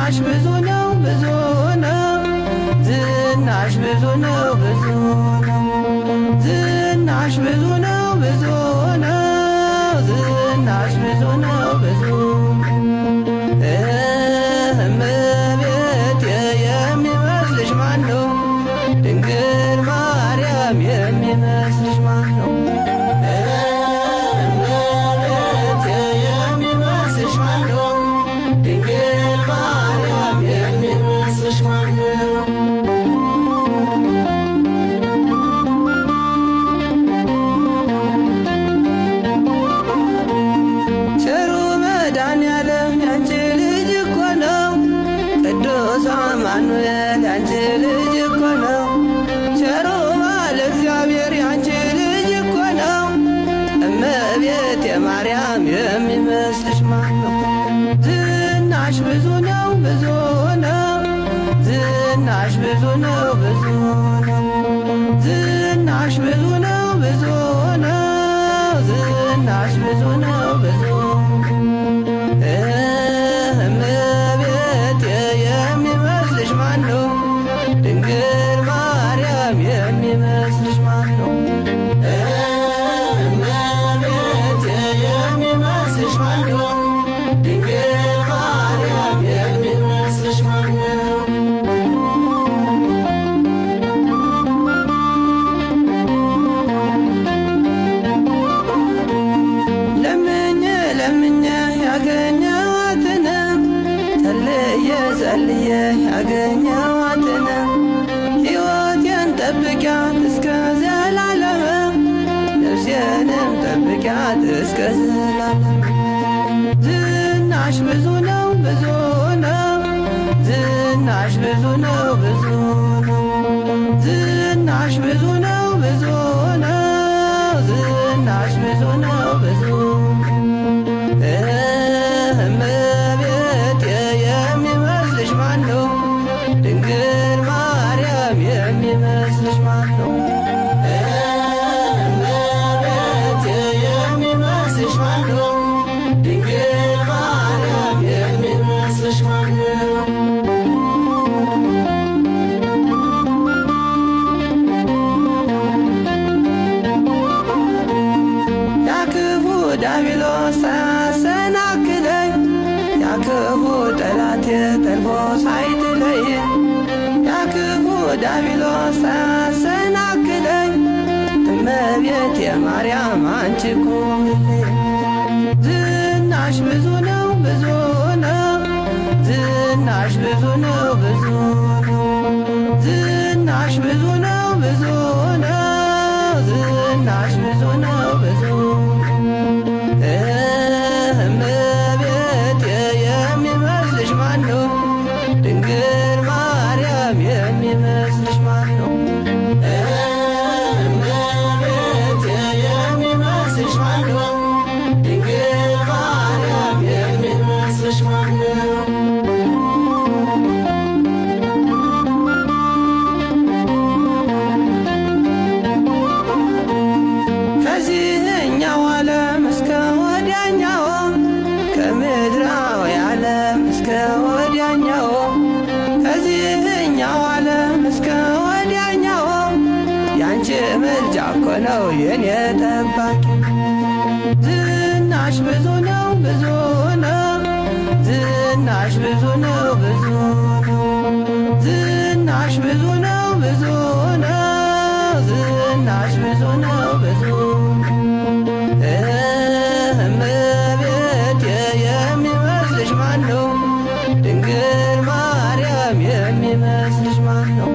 ዝናሽ ብዙ ነው ብዙ ነው ዝናሽ ብዙ ነው ብዙ ነው ዝናሽ ብዙ ነው ብዙ ነው ዝናሽ ብዙ ነው ብዙ እመቤቴ የሚመስልሽ ማን ነው? ድንግል ማርያም የሚመስልሽ ማን ነው? እመቤቴ የሚመስልሽ ማን ነው? ድንግል ማርያም የሚመስልሽ ማን ነው? ቸሩ መድኃኔዓለም ያንቺ ልጅ እኮ ነው። ቅዱስ አማኑኤል ያንቺ ልጅ እኮ ነው። ቸሩ ባለ እግዚአብሔር ያንቺ ልጅ እኮ ነው። እመቤቴ ማርያም የሚመስልሽ ማን ነው? ዝናሽ ብዙ ነው ብዙ ነው ዝናሽ ብዙ ነው ብዙ ነው ዝናሽ ብዙ ነው ብዙ ነው ዝናሽ ብዙ ነው ብዙ እመቤቴ የሚመስልሽ ማን ነው? ድንግል ማርያም የሚመስልሽ ማን ነው? እመቤቴ የሚመስልሽ ማን ነው? ድንግል ማርያም የሚመስልሽ ማን ነው? ለምኜ ለምኜ ያገኘኋትን ጸልዬ ጸልዬ ያገኘኋትን ሕይወቴን ጠብቂያት እስከ ዘላለም ነፍሴንም ጠብቂያት እስከ ዘላለም። ዝናሽ ብዙ ነው ብዙ ነው ዝናሽ ብዙ ነው ብዙ ነው ዝናሽ ብዙ ነው ብዙ ነው ዝናሽ ብዙ ነው ብዙ እመቤቴ የሚመስልሽ ማን ነው? ድንግል ማርያም የሚመስልሽ ማን ነው? እመቤቴ የሚመስልሽ ማን ነው? ድንግል ማርያም የሚመስልሽ ማን ነው? ያክፉ ዲያብሎስ ሳያሰናክለኝ ያክፉ ጠላቴ ጠልፎ ሳይጥለኝ ያክፉ ዲያብሎስ ሳያሰናክለኝ እመቤቴ ማርያም አንቺ ቁምልኝ። ዝናሽ ብዙ ነው ብዙ ነው ዝናሽ ብዙ ነው ብዙ ነው ዝናሽ ብዙ ነው ብዙ ነው ዝናሽ ብዙ ነው ብዙ እመቤቴ የሚመስልሽ ማን ነው? ድንግል ማርያም የሚመስልሽ ማን ነው? እመቤቴ የሚመስልሽ ማን ነው? ድንግል ማርያም የሚመስልሽ ማን ነው? ከዚህኛው ዓለም እስከ ወዲያኛው ከምድራዊ ዓለም እስከ ወዲያኛው ከዚህኛው ዓለም እስከ ወዲያኛው ያንቺ ምልጃ እኮ ነው የኔ ጠባቂ። ዝናሽ ብዙ ነው ብዙ ነው ዝናሽ ብዙ ነው ብዙ ነው ዝናሽ ብዙ ነው ብዙ ነው ዝናሽ ብዙ ነው ብዙ እመቤቴ የሚመስልሽ ማን ነው? ድንግል ማርያም የሚመስልሽ ማን ነው?